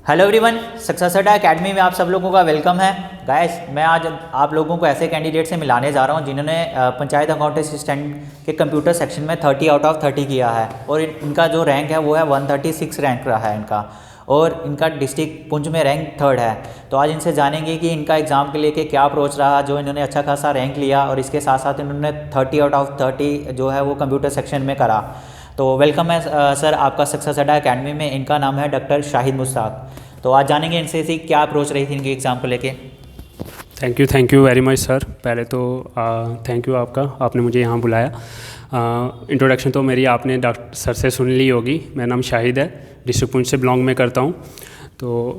Hello everyone, success अड्डा academy में आप सब लोगों का वेलकम है। गाइस, मैं आज आप लोगों को ऐसे कैंडिडेट से मिलाने जा रहा हूं जिन्होंने पंचायत अकाउंट असिस्टेंट के कंप्यूटर सेक्शन में 30 आउट ऑफ 30 किया है और इनका जो रैंक है वो है 136 रैंक रहा है इनका, और इनका डिस्ट्रिक्ट पुंछ में रैंक 3rd है। तो आज इनसे जानेंगे कि इनका एग्ज़ाम के लेके क्या अप्रोच रहा, जो इन्होंने अच्छा खासा रैंक लिया और इसके साथ साथ इन्होंने 30 आउट ऑफ 30 जो है वो कंप्यूटर सेक्शन में करा। तो वेलकम है सर आपका सक्सेस अड्डा एकेडमी में। इनका नाम है डॉक्टर शाहिद मुश्ताक। तो आज जानेंगे इनसे क्या अप्रोच रही थी इनके एग्ज़ाम को लेके। Thank you very much sir. पहले तो थैंक यू आपका, आपने मुझे यहाँ बुलाया। इंट्रोडक्शन तो मेरी आपने डॉक्टर सर से सुन ली होगी। मेरा नाम शाहिद है, डिस्ट्रिक्ट पुंछ से बिलोंग में करता हूँ। तो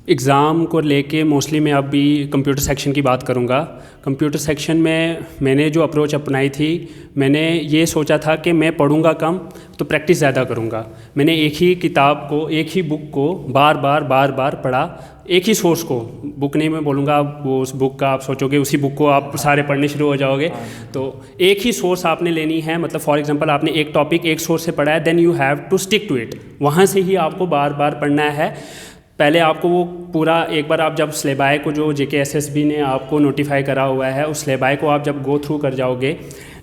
एग्ज़ाम को लेके मोस्टली मैं अभी कंप्यूटर सेक्शन की बात करूँगा। कंप्यूटर सेक्शन में मैंने जो अप्रोच अपनाई थी, मैंने ये सोचा था कि मैं पढ़ूँगा कम तो प्रैक्टिस ज़्यादा करूँगा। मैंने एक ही किताब को, एक ही बुक को बार बार पढ़ा, एक ही सोर्स को। बुक नहीं मैं बोलूँगा, वो उस बुक का आप सोचोगे उसी बुक को आप सारे पढ़ने शुरू हो जाओगे। तो एक ही सोर्स आपने लेनी है। मतलब फॉर एग्जांपल आपने एक टॉपिक एक सोर्स से पढ़ा है, then you have to stick to it. वहाँ से ही आपको बार बार पढ़ना है। पहले आपको वो पूरा एक बार आप जब सिलेबाई को, जो JKSSB ने आपको नोटिफाई करा हुआ है, उस सिलेबाई को आप जब गो थ्रू कर जाओगे,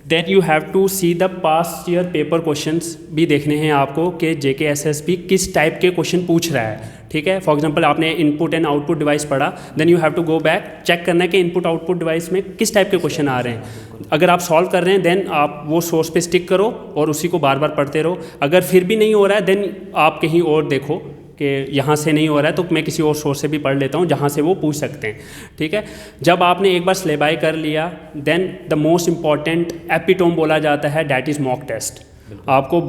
then you have to see the past year paper questions भी देखने हैं आपको कि JKSSB किस टाइप के क्वेश्चन पूछ रहा है। ठीक है, फॉर एग्जांपल आपने इनपुट एंड आउटपुट डिवाइस पढ़ा, then you have to go back, check करना है कि इनपुट आउटपुट डिवाइस में किस टाइप के क्वेश्चन आ रहे हैं। अगर आप सॉल्व कर रहे हैं देन आप वो सोर्स पे स्टिक करो और उसी को बार बार पढ़ते रहो। अगर फिर भी नहीं हो रहा है देन आप कहीं और देखो कि यहाँ से नहीं हो रहा है तो मैं किसी और सोर्स से भी पढ़ लेता हूँ जहाँ से वो पूछ सकते हैं। ठीक है, जब आपने एक बार सिलेबाई कर लिया, then the most important epitome बोला जाता है, डैट इज़ मॉक टेस्ट। आपको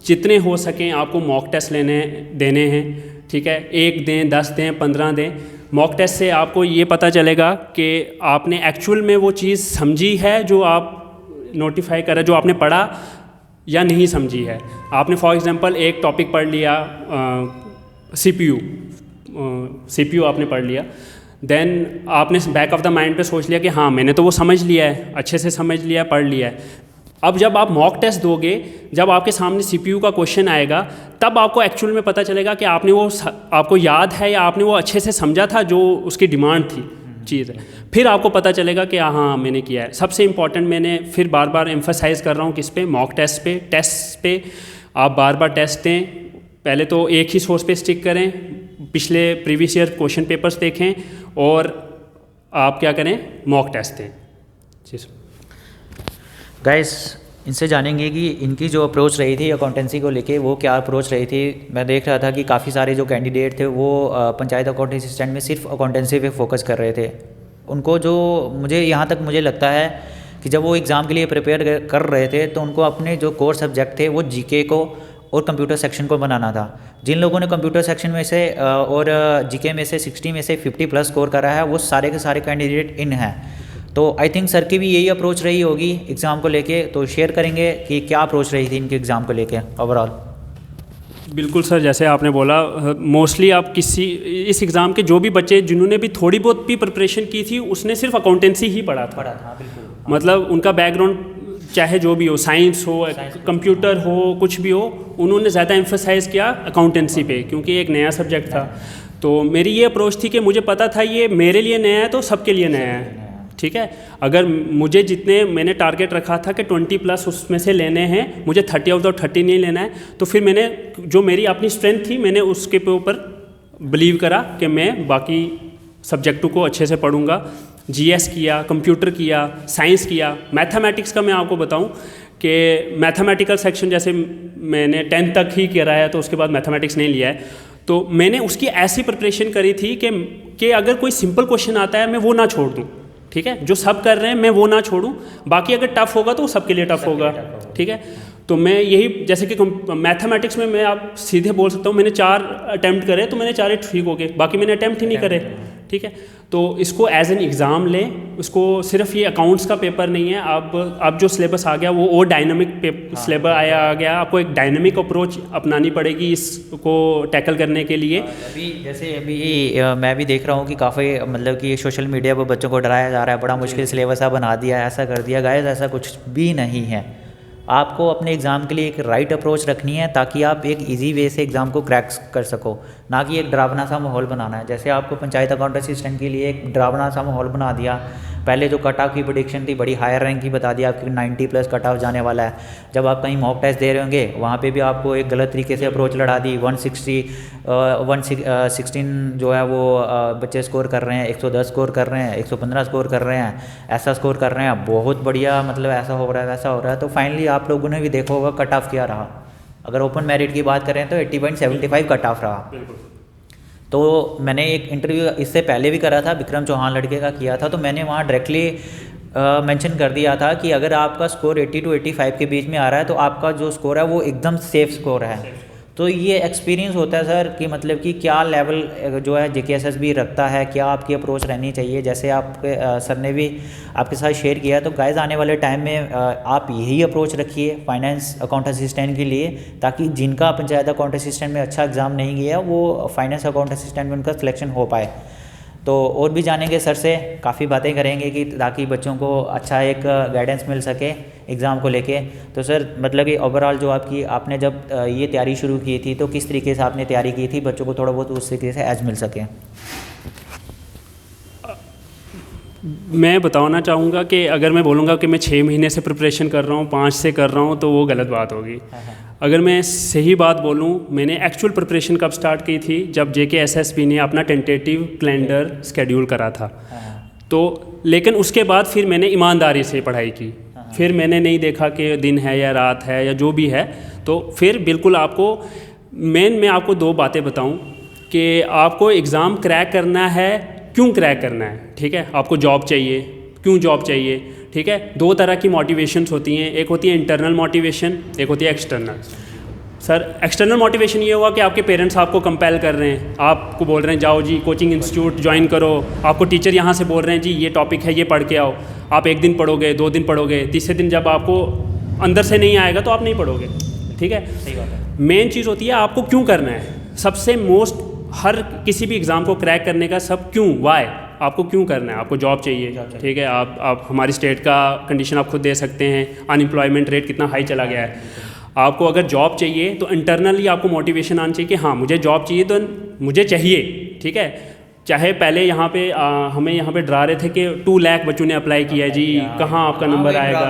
जितने हो सकें आपको मॉक टेस्ट देने हैं। ठीक है, 1 दें, 10 दें, 15 दें। मॉक टेस्ट से आपको ये पता चलेगा कि आपने एक्चुअल में वो चीज़ समझी है जो आप नोटिफाई करा, जो आपने पढ़ा, या नहीं समझी है। आपने फॉर एग्जांपल एक टॉपिक पढ़ लिया, CPU आपने पढ़ लिया, देन आपने बैक ऑफ द माइंड पे सोच लिया कि हाँ मैंने तो वो समझ लिया है, अच्छे से समझ लिया, पढ़ लिया है। अब जब आप मॉक टेस्ट दोगे, जब आपके सामने CPU का क्वेश्चन आएगा, तब आपको एक्चुअल में पता चलेगा कि आपको याद है या आपने वो अच्छे से समझा था जो उसकी डिमांड थी चीज़ है। फिर आपको पता चलेगा कि हाँ मैंने किया है। सबसे इम्पॉर्टेंट, मैंने फिर बार बार एम्फसाइज़ कर रहा हूँ किस पे, मॉक टेस्ट पे। टेस्ट पे आप बार बार टेस्ट दें। पहले तो एक ही सोर्स पे स्टिक करें, पिछले प्रीवियस ईयर क्वेश्चन पेपर्स देखें और आप क्या करें, मॉक टेस्ट दें। जी गाइस, इनसे जानेंगे कि इनकी जो अप्रोच रही थी अकाउंटेंसी को लेके, वो क्या अप्रोच रही थी। मैं देख रहा था कि काफ़ी सारे जो कैंडिडेट थे वो पंचायत अकाउंट असिस्टेंट में सिर्फ अकाउंटेंसी पे फोकस कर रहे थे। उनको जो मुझे लगता है कि जब वो एग्ज़ाम के लिए प्रिपेयर कर रहे थे तो उनको अपने जो कोर सब्जेक्ट थे वो GK को और कंप्यूटर सेक्शन को बनाना था। जिन लोगों ने कंप्यूटर सेक्शन में से और GK में से 60 में से 50+ स्कोर करा है, वो सारे के सारे कैंडिडेट इन हैं। तो आई थिंक सर की भी यही अप्रोच रही होगी एग्ज़ाम को लेके। तो शेयर करेंगे कि क्या अप्रोच रही थी इनके एग्ज़ाम को लेके ओवरऑल। बिल्कुल सर, जैसे आपने बोला, मोस्टली आप इस एग्ज़ाम के जो भी बच्चे जिन्होंने भी थोड़ी बहुत भी प्रिपरेशन की थी, उसने सिर्फ अकाउंटेंसी ही पढ़ा था। बिल्कुल। मतलब उनका बैकग्राउंड चाहे जो भी हो, साइंस हो, कंप्यूटर हो, कुछ भी हो, उन्होंने ज़्यादा एम्फसाइज़ किया अकाउंटेंसी पे, क्योंकि एक नया सब्जेक्ट था। तो मेरी ये अप्रोच थी कि मुझे पता था ये मेरे लिए नया है तो सबके लिए नया है। ठीक है, अगर मुझे जितने मैंने टारगेट रखा था कि 20+ उसमें से लेने हैं, मुझे 30 आउट ऑफ 30 नहीं लेना है, तो फिर मैंने जो मेरी अपनी स्ट्रेंथ थी मैंने उसके ऊपर बिलीव करा कि मैं बाकी सब्जेक्टों को अच्छे से पढ़ूंगा। GS किया, कंप्यूटर किया, साइंस किया। मैथमेटिक्स का मैं आपको बताऊं कि मैथमेटिकल सेक्शन जैसे मैंने 10th तक ही करा है, तो उसके बाद मैथमेटिक्स नहीं लिया है। तो मैंने उसकी ऐसी प्रिपरेशन करी थी कि अगर कोई सिंपल क्वेश्चन आता है मैं वो ना छोड़ दूँ। ठीक है, जो सब कर रहे हैं मैं वो ना छोड़ूं, बाकी अगर टफ होगा तो वो सबके लिए टफ होगा। ठीक है, तो मैं यही, जैसे कि मैथमेटिक्स में मैं आप सीधे बोल सकता हूँ, मैंने 4 अटैम्प्ट करे तो मैंने 4 ठीक हो गए, बाकी मैंने अटैम्प्ट ही नहीं करे। ठीक है, तो इसको एज एन एग्ज़ाम लें। उसको सिर्फ ये अकाउंट्स का पेपर नहीं है। अब जो सिलेबस आ गया वो और डायनामिक सिलेबस आ गया। आपको एक डायनामिक अप्रोच अपनानी पड़ेगी इसको टैकल करने के लिए। अभी मैं भी देख रहा हूँ कि काफ़ी मतलब कि सोशल मीडिया पर बच्चों को डराया जा रहा है, बड़ा मुश्किल सिलेबस बना दिया, ऐसा कर दिया। गाइस, ऐसा कुछ भी नहीं है। आपको अपने एग्ज़ाम के लिए एक राइट अप्रोच रखनी है ताकि आप एक इजी वे से एग्ज़ाम को क्रैक कर सको, ना कि एक डरावना सा माहौल बनाना है। जैसे आपको पंचायत अकाउंट असिस्टेंट के लिए एक डरावना सा माहौल बना दिया, पहले जो कट ऑफ की प्रेडिक्शन थी बड़ी हायर रैंक की बता दिया आपकी 90+ कट ऑफ जाने वाला है। जब आप कहीं मॉक टेस्ट दे रहे होंगे वहाँ पे भी आपको एक गलत तरीके से अप्रोच लड़ा दी, 116 जो है वो बच्चे स्कोर कर रहे हैं, 110 स्कोर कर रहे हैं, 115 स्कोर कर रहे हैं, ऐसा स्कोर कर रहे हैं, बहुत बढ़िया, मतलब ऐसा हो रहा है वैसा हो रहा है। तो फाइनली आप लोगों ने भी देखा होगा कट ऑफ क्या रहा। अगर ओपन मेरिट की बात करें तो 80.75 कट ऑफ रहा। तो मैंने एक इंटरव्यू इससे पहले भी करा था, विक्रम चौहान लड़के का किया था, तो मैंने वहाँ डायरेक्टली मेंशन कर दिया था कि अगर आपका स्कोर 80 to 85 के बीच में आ रहा है तो आपका जो स्कोर है वो एकदम सेफ स्कोर है। तो ये एक्सपीरियंस होता है सर कि मतलब कि क्या लेवल जो है JKSSB रखता है, क्या आपकी अप्रोच रहनी चाहिए। जैसे आपके सर ने भी आपके साथ शेयर किया, तो गाइस आने वाले टाइम में आप यही अप्रोच रखिए फाइनेंस अकाउंट असिस्टेंट के लिए, ताकि जिनका पंचायत अकाउंट असिस्टेंट में अच्छा एग्ज़ाम नहीं गया वो फाइनेंस अकाउंट असिस्टेंट में उनका सिलेक्शन हो पाए। तो और भी जानेंगे सर से, काफ़ी बातें करेंगे कि ताकि बच्चों को अच्छा एक गाइडेंस मिल सके एग्ज़ाम को लेके। तो सर मतलब कि ओवरऑल जो आपने जब ये तैयारी शुरू की थी तो किस तरीके से आपने तैयारी की थी, बच्चों को थोड़ा बहुत उस तरीके से एज मिल सके। मैं बताना चाहूँगा कि अगर मैं बोलूँगा कि मैं 6 महीने से प्रिपरेशन कर रहा हूँ, 5 से कर रहा हूँ, तो वो गलत बात होगी। अगर मैं सही बात बोलूँ, मैंने एक्चुअल प्रिपरेशन कब स्टार्ट की थी, जब JKSSB ने अपना टेंटेटिव कैलेंडर शेड्यूल करा था। तो लेकिन उसके बाद फिर मैंने ईमानदारी से पढ़ाई की, फिर मैंने नहीं देखा कि दिन है या रात है या जो भी है। तो फिर बिल्कुल आपको मैं आपको 2 बातें बताऊँ कि आपको एग्ज़ाम क्रैक करना है, क्यों क्रैक करना है, ठीक है। आपको जॉब चाहिए, क्यों जॉब चाहिए, ठीक है। 2 तरह की मोटिवेशंस होती हैं, एक होती है इंटरनल मोटिवेशन, एक होती है एक्सटर्नल। सर एक्सटर्नल मोटिवेशन ये हुआ कि आपके पेरेंट्स आपको कंपेल कर रहे हैं, आपको बोल रहे हैं जाओ जी कोचिंग इंस्टीट्यूट ज्वाइन करो, आपको टीचर यहाँ से बोल रहे हैं जी ये टॉपिक है ये पढ़ के आओ। आप 1 दिन पढ़ोगे, 2 दिन पढ़ोगे, तीसरे दिन जब आपको अंदर से नहीं आएगा तो आप नहीं पढ़ोगे, ठीक है। सही बात है। मेन चीज़ होती है आपको क्यों करना है। सबसे मोस्ट हर किसी भी एग्ज़ाम को क्रैक करने का सब क्यों, वाई, आपको क्यों करना है। आपको जॉब चाहिए, ठीक है। आप हमारी स्टेट का कंडीशन आप खुद दे सकते हैं, अनएम्प्लॉयमेंट रेट कितना हाई चला गया है। आपको अगर जॉब चाहिए तो इंटरनली आपको मोटिवेशन आना चाहिए कि हाँ मुझे जॉब चाहिए तो मुझे चाहिए, ठीक है। चाहे पहले यहाँ पे हमें यहाँ पे डरा रहे थे कि 2 लाख बच्चों ने अप्लाई किया है जी, कहाँ आपका नंबर आएगा।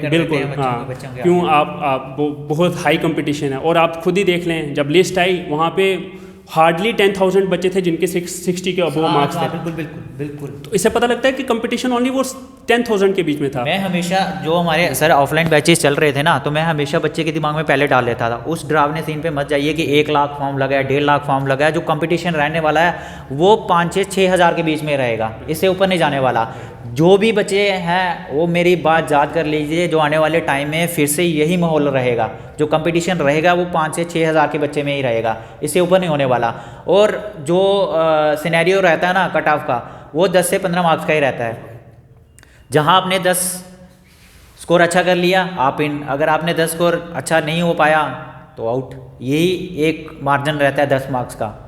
बिल्कुल हाँ, क्यों आप बहुत हाई कंपटीशन है। और आप खुद ही देख लें, जब लिस्ट आई वहाँ पे हार्डली 10,000 बच्चे थे जिनके 60 के अबव मार्क्स थे। बिल्कुल। तो इससे पता लगता है कि कंपटीशन ओनली वो 10,000 के बीच में था। मैं हमेशा जो हमारे सर ऑफलाइन बैचेस चल रहे थे ना, तो मैं हमेशा बच्चे के दिमाग में पहले डाल लेता था, उस डरावने सीन पे मत जाइए कि 1 लाख फॉर्म लगा है, 1.5 लाख फॉर्म लगा है। जो कंपटीशन रहने वाला है वो 5-6 हज़ार के बीच में रहेगा, इससे ऊपर नहीं जाने वाला। जो भी बच्चे हैं वो मेरी बात याद कर लीजिए, जो आने वाले टाइम में फिर से यही माहौल रहेगा, जो कंपटीशन रहेगा वो 5 से 6 हज़ार के बच्चे में ही रहेगा, इससे ऊपर नहीं होने वाला। और जो सिनेरियो रहता है ना कट ऑफ का, वो 10 से 15 मार्क्स का ही रहता है। जहां आपने 10 स्कोर अच्छा कर लिया, अगर आपने 10 स्कोर अच्छा नहीं हो पाया तो आउट, यही एक मार्जिन रहता है 10 मार्क्स का।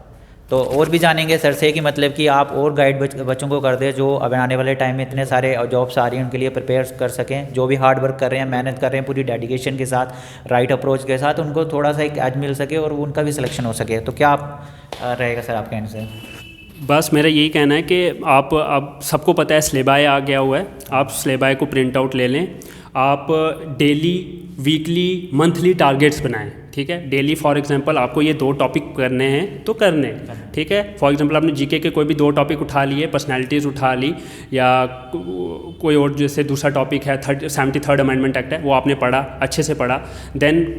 तो और भी जानेंगे सर से कि मतलब कि आप और गाइड बच्चों को कर दें जो अब आने वाले टाइम में इतने सारे जॉब्स आ रही हैं उनके लिए प्रिपेयर कर सकें। जो भी हार्ड वर्क कर रहे हैं, मेहनत कर रहे हैं पूरी डेडिकेशन के साथ, राइट अप्रोच के साथ, उनको थोड़ा सा एक एज मिल सके और उनका भी सिलेक्शन हो सके। तो क्या आप रहेगा सर आपके एंड से? बस मेरा यही कहना है कि आप अब सबको पता है स्लेबाई आ गया हुआ है, आप स्लेबाई को प्रिंट आउट ले लें। आप डेली, वीकली, मंथली टारगेट्स बनाएं, ठीक है। डेली फॉर एग्जांपल आपको ये 2 टॉपिक करने हैं तो करने, ठीक है। फॉर एग्जांपल आपने जीके के कोई भी 2 टॉपिक उठा लिए, पर्सनैलिटीज़ उठा ली, या कोई और जैसे दूसरा टॉपिक है 73rd अमेंडमेंट एक्ट है, वो आपने पढ़ा, अच्छे से पढ़ा, देन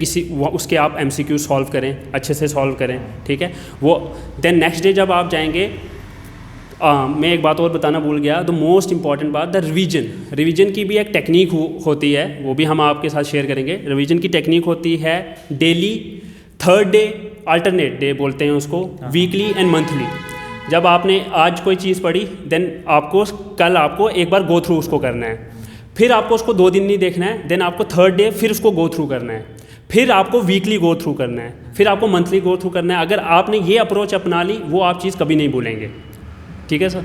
उसके आप MCQ सॉल्व करें, अच्छे से सॉल्व करें, ठीक है। वो देन नेक्स्ट डे जब आप जाएंगे, मैं एक बात और बताना भूल गया, द मोस्ट इंपॉर्टेंट बात, द रिवीजन की भी एक टेक्निक होती है, वो भी हम आपके साथ शेयर करेंगे। रिवीजन की टेक्निक होती है daily, 3rd day, alternate day बोलते हैं उसको, वीकली एंड मंथली। जब आपने आज कोई चीज़ पढ़ी, देन कल आपको एक बार गो थ्रू उसको करना है, फिर आपको उसको 2 दिन नहीं देखना है, देन आपको 3rd डे फिर उसको गो थ्रू करना है, फिर आपको वीकली गो थ्रू करना है, फिर आपको मंथली गो थ्रू करना है। अगर आपने ये अप्रोच अपना ली, वो आप चीज़ कभी नहीं भूलेंगे, ठीक है सर।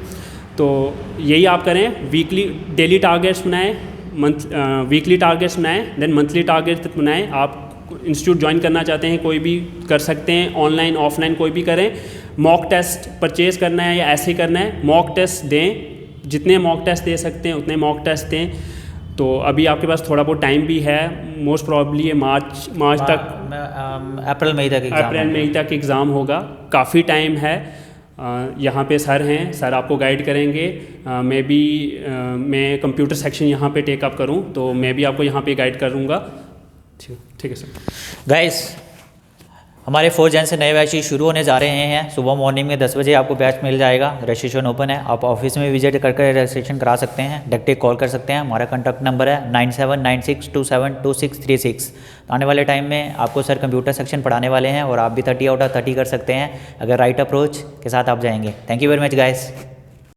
तो यही आप करें, वीकली डेली टारगेट्स बनाएं, वीकली टारगेट्स बनाएं, देन मंथली टारगेट बनाएं। आप इंस्टीट्यूट ज्वाइन करना चाहते हैं कोई भी कर सकते हैं, ऑनलाइन ऑफलाइन कोई भी करें। मॉक टेस्ट परचेज़ करना है या ऐसे ही करना है, मॉक टेस्ट दें, जितने मॉक टेस्ट दे सकते हैं उतने मॉक टेस्ट दें। तो अभी आपके पास थोड़ा बहुत टाइम भी है, मोस्ट प्रॉब्ली ये मार्च तक, अप्रैल मई तक एग्ज़ाम होगा, काफ़ी टाइम है। यहाँ पे सर हैं, सर आपको गाइड करेंगे। मैं कंप्यूटर सेक्शन यहाँ पे टेकअप करूँ तो मैं भी आपको यहाँ पे गाइड करूँगा। ठीक है सर। गाइस, हमारे 4 जन से नए बैच शुरू होने जा रहे हैं। सुबह मॉर्निंग में 10 बजे आपको बैच मिल जाएगा। रजिस्ट्रेशन ओपन है, आप ऑफिस में विजिट करके रजिस्ट्रेशन करा सकते हैं, डायरेक्ट कॉल कर सकते हैं। हमारा कॉन्टैक्ट नंबर है 9796272636। आने वाले टाइम में आपको सर कंप्यूटर सेक्शन पढ़ाने वाले हैं और आप भी 30 आउट ऑफ 30 कर सकते हैं अगर राइट अप्रोच के साथ आप जाएंगे। Thank you very much guys.